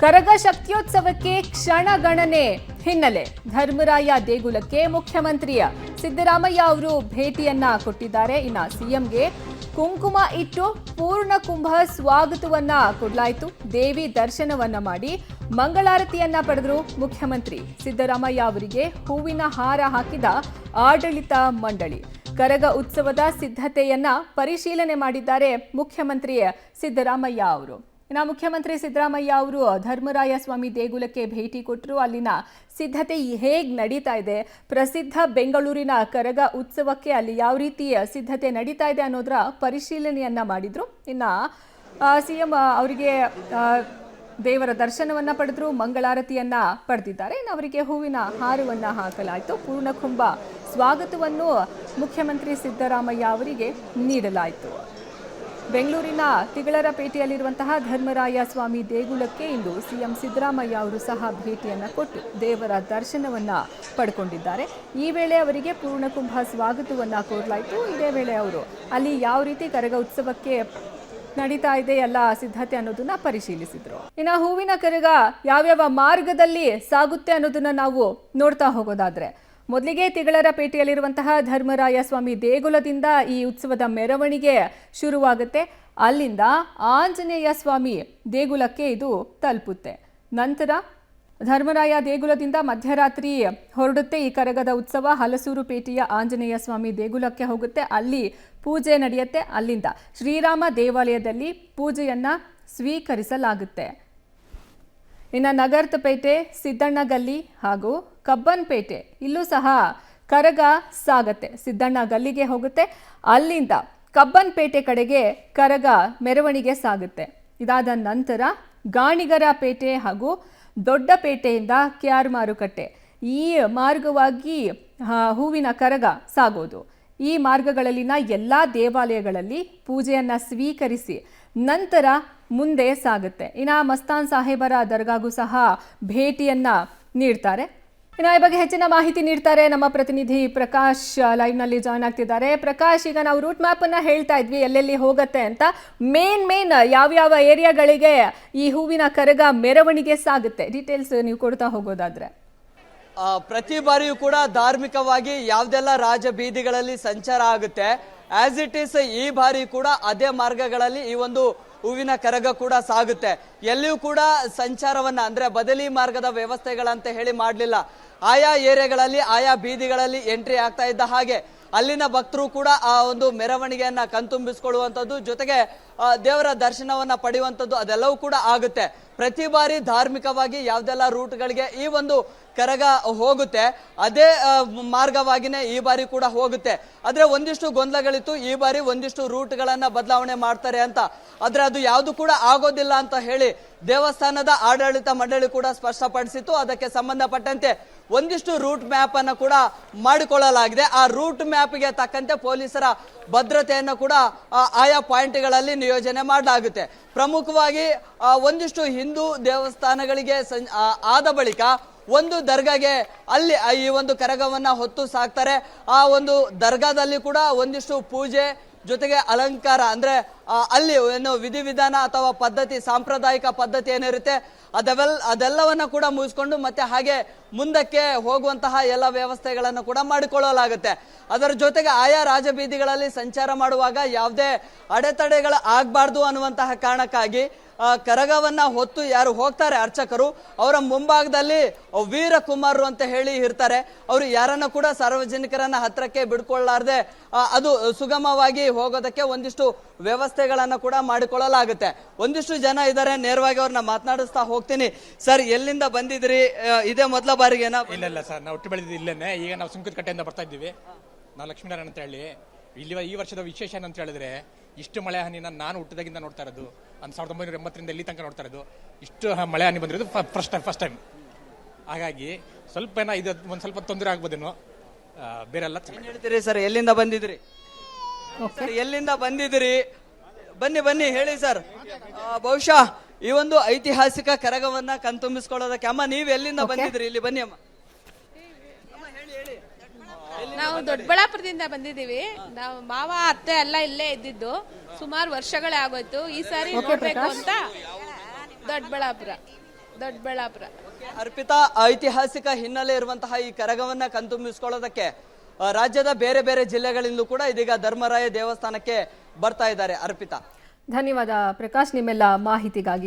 ಕರಗ ಶಕ್ತಿಯೋತ್ಸವಕ್ಕೆ ಕ್ಷಣಗಣನೆ ಹಿನ್ನೆಲೆ ಧರ್ಮರಾಯ ದೇಗುಲಕ್ಕೆ ಮುಖ್ಯಮಂತ್ರಿ ಸಿದ್ದರಾಮಯ್ಯ ಅವರು ಭೇಟಿಯನ್ನ ಕೊಟ್ಟಿದ್ದಾರೆ. ಇನ್ನು ಸಿಎಂಗೆ ಕುಂಕುಮ ಇಟ್ಟು ಪೂರ್ಣ ಕುಂಭ ಸ್ವಾಗತವನ್ನ ಕೊಡಲಾಯಿತು. ದೇವಿ ದರ್ಶನವನ್ನ ಮಾಡಿ ಮಂಗಳಾರತಿಯನ್ನ ಪಡೆದರು ಮುಖ್ಯಮಂತ್ರಿ ಸಿದ್ದರಾಮಯ್ಯ ಅವರಿಗೆ ಹೂವಿನ ಹಾರ ಹಾಕಿದ ಆಡಳಿತ ಮಂಡಳಿ. ಕರಗ ಉತ್ಸವದ ಸಿದ್ಧತೆಯನ್ನ ಪರಿಶೀಲನೆ ಮಾಡಿದ್ದಾರೆ ಮುಖ್ಯಮಂತ್ರಿ ಸಿದ್ದರಾಮಯ್ಯ ಅವರು. ಇನ್ನು ಮುಖ್ಯಮಂತ್ರಿ ಸಿದ್ದರಾಮಯ್ಯ ಅವರು ಧರ್ಮರಾಯ ಸ್ವಾಮಿ ದೇಗುಲಕ್ಕೆ ಭೇಟಿ ಕೊಟ್ಟರು. ಅಲ್ಲಿನ ಸಿದ್ಧತೆ ಹೇಗೆ ನಡೀತಾ ಇದೆ, ಪ್ರಸಿದ್ಧ ಬೆಂಗಳೂರಿನ ಕರಗ ಉತ್ಸವಕ್ಕೆ ಅಲ್ಲಿ ಯಾವ ರೀತಿ ಸಿದ್ಧತೆ ನಡೀತಾ ಇದೆ ಅನ್ನೋದರ ಪರಿಶೀಲನೆಯನ್ನ ಮಾಡಿದ್ರು. ಇನ್ನು ಸಿಎಂ ಅವರಿಗೆ ದೇವರ ದರ್ಶನವನ್ನ ಪಡೆದ್ರು, ಮಂಗಳಾರತಿಯನ್ನ ಪಡೆದಿದ್ದಾರೆ. ಇನ್ನು ಅವರಿಗೆ ಹೂವಿನ ಹಾರವನ್ನ ಹಾಕಲಾಯಿತು. ಪೂರ್ಣಕುಂಭ ಸ್ವಾಗತವನ್ನು ಮುಖ್ಯಮಂತ್ರಿ ಸಿದ್ದರಾಮಯ್ಯ ಅವರಿಗೆ ನೀಡಲಾಯಿತು. ಬೆಂಗಳೂರಿನ ತಿಗಳರಪೇಟೆಯಲ್ಲಿರುವಂತಹ ಧರ್ಮರಾಯ ಸ್ವಾಮಿ ದೇಗುಲಕ್ಕೆ ಇಂದು ಸಿಎಂ ಸಿದ್ದರಾಮಯ್ಯ ಅವರು ಸಹ ಭೇಟಿಯನ್ನು ಕೊಟ್ಟು ದೇವರ ದರ್ಶನವನ್ನ ಪಡ್ಕೊಂಡಿದ್ದಾರೆ. ಈ ವೇಳೆ ಅವರಿಗೆ ಪೂರ್ಣಕುಂಭ ಸ್ವಾಗತವನ್ನ ಕೋರಲಾಯಿತು. ಇದೇ ವೇಳೆ ಅವರು ಅಲ್ಲಿ ಯಾವ ರೀತಿ ಕರಗ ಉತ್ಸವಕ್ಕೆ ನಡೀತಾ ಇದೆ ಎಲ್ಲ ಸಿದ್ಧತೆ ಅನ್ನೋದನ್ನ ಪರಿಶೀಲಿಸಿದ್ರು. ಇನ್ನು ಹೂವಿನ ಕರಗ ಯಾವ್ಯಾವ ಮಾರ್ಗದಲ್ಲಿ ಸಾಗುತ್ತೆ ಅನ್ನೋದನ್ನ ನಾವು ನೋಡ್ತಾ ಹೋಗೋದಾದ್ರೆ, ಮೊದಲಿಗೆ ತಿಗಳರಪೇಟೆಯಲ್ಲಿರುವಂತಹ ಧರ್ಮರಾಯ ಸ್ವಾಮಿ ದೇಗುಲದಿಂದ ಈ ಉತ್ಸವದ ಮೆರವಣಿಗೆ ಶುರುವಾಗುತ್ತೆ. ಅಲ್ಲಿಂದ ಆಂಜನೇಯ ಸ್ವಾಮಿ ದೇಗುಲಕ್ಕೆ ಇದು ತಲುಪುತ್ತೆ. ನಂತರ ಧರ್ಮರಾಯ ದೇಗುಲದಿಂದ ಮಧ್ಯರಾತ್ರಿ ಹೊರಡುತ್ತೆ ಈ ಕರಗದ ಉತ್ಸವ. ಹಲಸೂರು ಪೇಟೆಯ ಆಂಜನೇಯ ಸ್ವಾಮಿ ದೇಗುಲಕ್ಕೆ ಹೋಗುತ್ತೆ, ಅಲ್ಲಿ ಪೂಜೆ ನಡೆಯುತ್ತೆ. ಅಲ್ಲಿಂದ ಶ್ರೀರಾಮ ದೇವಾಲಯದಲ್ಲಿ ಪೂಜೆಯನ್ನ ಸ್ವೀಕರಿಸಲಾಗುತ್ತೆ. ಇನ್ನು ನಗರ್ತಪೇಟೆ, ಸಿದ್ದಣ್ಣ ಗಲ್ಲಿ ಹಾಗೂ ಕಬ್ಬನ್ಪೇಟೆ ಇಲ್ಲೂ ಸಹ ಕರಗ ಸಾಗತ್ತೆ. ಸಿದ್ದಣ್ಣ ಗಲ್ಲಿಗೆ ಹೋಗುತ್ತೆ, ಅಲ್ಲಿಂದ ಕಬ್ಬನ್ಪೇಟೆ ಕಡೆಗೆ ಕರಗ ಮೆರವಣಿಗೆ ಸಾಗುತ್ತೆ. ಇದಾದ ನಂತರ ಗಾಣಿಗರ ಪೇಟೆ ಹಾಗೂ ದೊಡ್ಡಪೇಟೆಯಿಂದ ಕೆಆರ್ ಮಾರುಕಟ್ಟೆ ಈ ಮಾರ್ಗವಾಗಿ ಹೂವಿನ ಕರಗ ಸಾಗೋದು. ಈ ಮಾರ್ಗಗಳಲ್ಲಿನ ಎಲ್ಲ ದೇವಾಲಯಗಳಲ್ಲಿ ಪೂಜೆಯನ್ನ ಸ್ವೀಕರಿಸಿ ನಂತರ ಮುಂದೆ ಸಾಗುತ್ತೆ. ಇನ್ನು ಮಸ್ತಾನ್ ಸಾಹೇಬರ ದರ್ಗಾಗೂ ಸಹ ಭೇಟಿಯನ್ನ ನೀಡ್ತಾರೆ. ಇನ್ನು ಈ ಬಗ್ಗೆ ಹೆಚ್ಚಿನ ಮಾಹಿತಿ ನೀಡ್ತಾರೆ ನಮ್ಮ ಪ್ರತಿನಿಧಿ ಪ್ರಕಾಶ್ ಲೈವ್ನಲ್ಲಿ ಜಾಯ್ನ್ ಆಗ್ತಿದ್ದಾರೆ. ಪ್ರಕಾಶ್, ಈಗ ನಾವು ರೂಟ್ ಮ್ಯಾಪ್ ಅನ್ನ ಹೇಳ್ತಾ ಇದ್ವಿ ಎಲ್ಲೆಲ್ಲಿ ಹೋಗುತ್ತೆ ಅಂತ. ಮೇನ್ ಯಾವ್ಯಾವ ಏರಿಯಾಗಳಿಗೆ ಈ ಹೂವಿನ ಕರಗ ಮೆರವಣಿಗೆ ಸಾಗುತ್ತೆ, ಡೀಟೇಲ್ಸ್ ನೀವು ಕೊಡ್ತಾ ಹೋಗೋದಾದ್ರೆ? ಪ್ರತಿ ಬಾರಿಯೂ ಕೂಡ ಧಾರ್ಮಿಕವಾಗಿ ಯಾವ್ದೆಲ್ಲ ರಾಜ ಬೀದಿಗಳಲ್ಲಿ ಸಂಚಾರ ಆಗುತ್ತೆ, ಆಸ್ ಇಟ್ ಈಸ್ ಈ ಬಾರಿ ಕೂಡ ಅದೇ ಮಾರ್ಗಗಳಲ್ಲಿ ಈ ಒಂದು ಹೂವಿನ ಕರಗ ಕೂಡ ಸಾಗುತ್ತೆ. ಎಲ್ಲಿಯೂ ಕೂಡ ಸಂಚಾರವನ್ನ ಅಂದ್ರೆ ಬದಲಿ ಮಾರ್ಗದ ವ್ಯವಸ್ಥೆಗಳಂತ ಹೇಳಿ ಮಾಡಲಿಲ್ಲ. ಆಯಾ ಏರಿಯಾಗಳಲ್ಲಿ ಆಯಾ ಬೀದಿಗಳಲ್ಲಿ ಎಂಟ್ರಿ ಆಗ್ತಾ ಇದ್ದ ಹಾಗೆ ಅಲ್ಲಿನ ಭಕ್ತರು ಕೂಡ ಆ ಒಂದು ಮೆರವಣಿಗೆಯನ್ನ ಕಣ್ತುಂಬಿಸಿಕೊಳ್ಳುವಂಥದ್ದು, ಜೊತೆಗೆ ದೇವರ ದರ್ಶನವನ್ನ ಪಡೆಯುವಂಥದ್ದು ಅದೆಲ್ಲವೂ ಕೂಡ ಆಗುತ್ತೆ. ಪ್ರತಿ ಬಾರಿ ಧಾರ್ಮಿಕವಾಗಿ ಯಾವ್ದೆಲ್ಲ ರೂಟ್ಗಳಿಗೆ ಈ ಒಂದು ಕರಗ ಹೋಗುತ್ತೆ ಅದೇ ಮಾರ್ಗವಾಗಿನೇ ಈ ಬಾರಿ ಕೂಡ ಹೋಗುತ್ತೆ. ಆದ್ರೆ ಒಂದಿಷ್ಟು ಗೊಂದಲಗಳಿತ್ತು, ಈ ಬಾರಿ ಒಂದಿಷ್ಟು ರೂಟ್ಗಳನ್ನ ಬದಲಾವಣೆ ಮಾಡ್ತಾರೆ ಅಂತ. ಆದ್ರೆ ಅದು ಯಾವುದು ಕೂಡ ಆಗೋದಿಲ್ಲ ಅಂತ ಹೇಳಿ ದೇವಸ್ಥಾನದ ಆಡಳಿತ ಮಂಡಳಿ ಕೂಡ ಸ್ಪಷ್ಟಪಡಿಸಿತ್ತು. ಅದಕ್ಕೆ ಸಂಬಂಧಪಟ್ಟಂತೆ ಒಂದಿಷ್ಟು ರೂಟ್ ಮ್ಯಾಪ್ ಅನ್ನು ಕೂಡ ಮಾಡಿಕೊಳ್ಳಲಾಗಿದೆ. ಆ ರೂಟ್ ಮ್ಯಾಪ್ಗೆ ತಕ್ಕಂತೆ ಪೊಲೀಸರ ಭದ್ರತೆಯನ್ನು ಕೂಡ ಆಯಾ ಪಾಯಿಂಟ್ಗಳಲ್ಲಿ ನಿಯೋಜನೆ ಮಾಡಲಾಗುತ್ತೆ. ಪ್ರಮುಖವಾಗಿ ಒಂದಿಷ್ಟು ಹಿಂದೂ ದೇವಸ್ಥಾನಗಳಿಗೆ ಆದ ಬಳಿಕ ಒಂದು ದರ್ಗಾಗೆ ಅಲ್ಲಿ ಈ ಒಂದು ಕರಗವನ್ನ ಹೊತ್ತು ಸಾಕ್ತಾರೆ. ಆ ಒಂದು ದರ್ಗಾದಲ್ಲಿ ಕೂಡ ಒಂದಿಷ್ಟು ಪೂಜೆ ಜೊತೆಗೆ ಅಲಂಕಾರ ಅಂದ್ರೆ ಅಲ್ಲಿ ಏನು ವಿಧಿವಿಧಾನ ಅಥವಾ ಪದ್ಧತಿ, ಸಾಂಪ್ರದಾಯಿಕ ಪದ್ಧತಿ ಏನಿರುತ್ತೆ ಅದೆಲ್ಲವನ್ನ ಕೂಡ ಮುಗಿಸ್ಕೊಂಡು ಮತ್ತೆ ಹಾಗೆ ಮುಂದಕ್ಕೆ ಹೋಗುವಂತಹ ಎಲ್ಲ ವ್ಯವಸ್ಥೆಗಳನ್ನು ಕೂಡ ಮಾಡಿಕೊಳ್ಳಲಾಗುತ್ತೆ. ಅದರ ಜೊತೆಗೆ ಆಯಾ ರಾಜಬೀದಿಗಳಲ್ಲಿ ಸಂಚಾರ ಮಾಡುವಾಗ ಯಾವುದೇ ಅಡೆತಡೆಗಳು ಆಗಬಾರ್ದು ಅನ್ನುವಂತಹ ಕಾರಣಕ್ಕಾಗಿ ಕರಗವನ್ನ ಹೊತ್ತು ಯಾರು ಹೋಗ್ತಾರೆ ಅರ್ಚಕರು, ಅವರ ಮುಂಭಾಗದಲ್ಲಿ ವೀರಕುಮಾರರು ಅಂತ ಹೇಳಿ ಇರ್ತಾರೆ. ಅವರು ಯಾರನ್ನ ಕೂಡ ಸಾರ್ವಜನಿಕರನ್ನ ಹತ್ರಕ್ಕೆ ಬಿಡ್ಕೊಳ್ಳಾರ್ದೆ ಅದು ಸುಗಮವಾಗಿ ಹೋಗೋದಕ್ಕೆ ಒಂದಿಷ್ಟು ವ್ಯವಸ್ಥೆಗಳನ್ನ ಕೂಡ ಮಾಡಿಕೊಳ್ಳಲಾಗುತ್ತೆ. ಒಂದಿಷ್ಟು ಜನ ಇದ್ದಾರೆ, ನೇರವಾಗಿ ಅವ್ರನ್ನ ಮಾತನಾಡಿಸ್ತಾ ಹೋಗ್ತೀನಿ. ಸರ್, ಎಲ್ಲಿಂದ ಬಂದಿದ್ರಿ? ಇದೇ ಮೊದಲ ಬಾರಿಗೆನಾ? ಇಲ್ಲ ಸರ್, ನಾವು ಹುಟ್ಟು ಬೆಳೆದಿದ್ದು ಇಲ್ಲೇನೆ. ಈಗ ನಾವು ಸುಂಕದಕಟ್ಟೆಯಿಂದ ಬರ್ತಾ ಇದ್ದೀವಿ. ನಾವು ಲಕ್ಷ್ಮೀನಾರಾಯಣ ಅಂತ ಹೇಳಿ. ಇಲ್ಲಿ ಈ ವರ್ಷದ ವಿಶೇಷ ಅಂತ ಹೇಳಿದ್ರೆ ಇಷ್ಟು ಮಳೆ ಹನಿನ ನಾನು ಹುಟ್ಟಿದಾಗಿಂದ ನೋಡ್ತಾ ಇರೋದು. 1980ರಿಂದ ಇಲ್ಲಿ ತನಕ ನೋಡ್ತಾ ಇರೋದು. ಇಷ್ಟು ಮಳೆ ಹನಿ ಬಂದಿರೋದು ಫಸ್ಟ್ ಟೈಮ್. ಹಾಗಾಗಿ ಸ್ವಲ್ಪ ಇದು ಒಂದು ಸ್ವಲ್ಪ ತೊಂದರೆ ಆಗ್ಬೋದೇನೋ, ಬೇರೆಲ್ಲ ಹೇಳ್ತೀರಿ. ಸರ್, ಎಲ್ಲಿಂದ ಬಂದಿದ್ರಿ? ಸರ್, ಎಲ್ಲಿಂದ ಬಂದಿದ್ರಿ? ಬನ್ನಿ ಹೇಳಿ ಸರ್. ಬಹುಶಃ ಈ ಒಂದು ಐತಿಹಾಸಿಕ ಕರಗವನ್ನ ಕಣ್ತುಂಬಿಸ್ಕೊಳ್ಳೋದಕ್ಕೆ ಅಮ್ಮ ನೀವು ಎಲ್ಲಿಂದ ಬಂದಿದ್ರಿ? ಇಲ್ಲಿ ಬನ್ನಿ ಅಮ್ಮ. ನಾವು ದೊಡ್ಡಬಳ್ಳಾಪುರದಿಂದ ಬಂದಿದ್ದೀವಿ. ನಾವು ಮಾವ ಅತ್ತೆ ಎಲ್ಲ ಇಲ್ಲೇ ಇದ್ದಿದ್ದು, ಸುಮಾರು ವರ್ಷಗಳೇ ಆಗೋಯ್ತು. ಈ ಸಾರಿ ನೋಡ್ಬೇಕು ಅಂತ ದೊಡ್ಡಬಳ್ಳಾಪುರ. ದೊಡ್ಡಬಳ್ಳಾಪುರ. ಅರ್ಪಿತಾ, ಐತಿಹಾಸಿಕ ಹಿನ್ನೆಲೆ ಇರುವಂತಹ ಈ ಕರಗವನ್ನ ಕಣ್ತುಂಬಿಸ್ಕೊಳ್ಳೋದಕ್ಕೆ ರಾಜ್ಯದ ಬೇರೆ ಬೇರೆ ಜಿಲ್ಲೆಗಳಿಂದಲೂ ಕೂಡ ಇದೀಗ ಧರ್ಮರಾಯ ದೇವಸ್ಥಾನಕ್ಕೆ ಬರ್ತಾ ಇದ್ದಾರೆ. ಅರ್ಪಿತಾ, ಧನ್ಯವಾದ ಪ್ರಕಾಶ್ ನಿಮ್ಮೆಲ್ಲ ಮಾಹಿತಿಗಾಗಿ.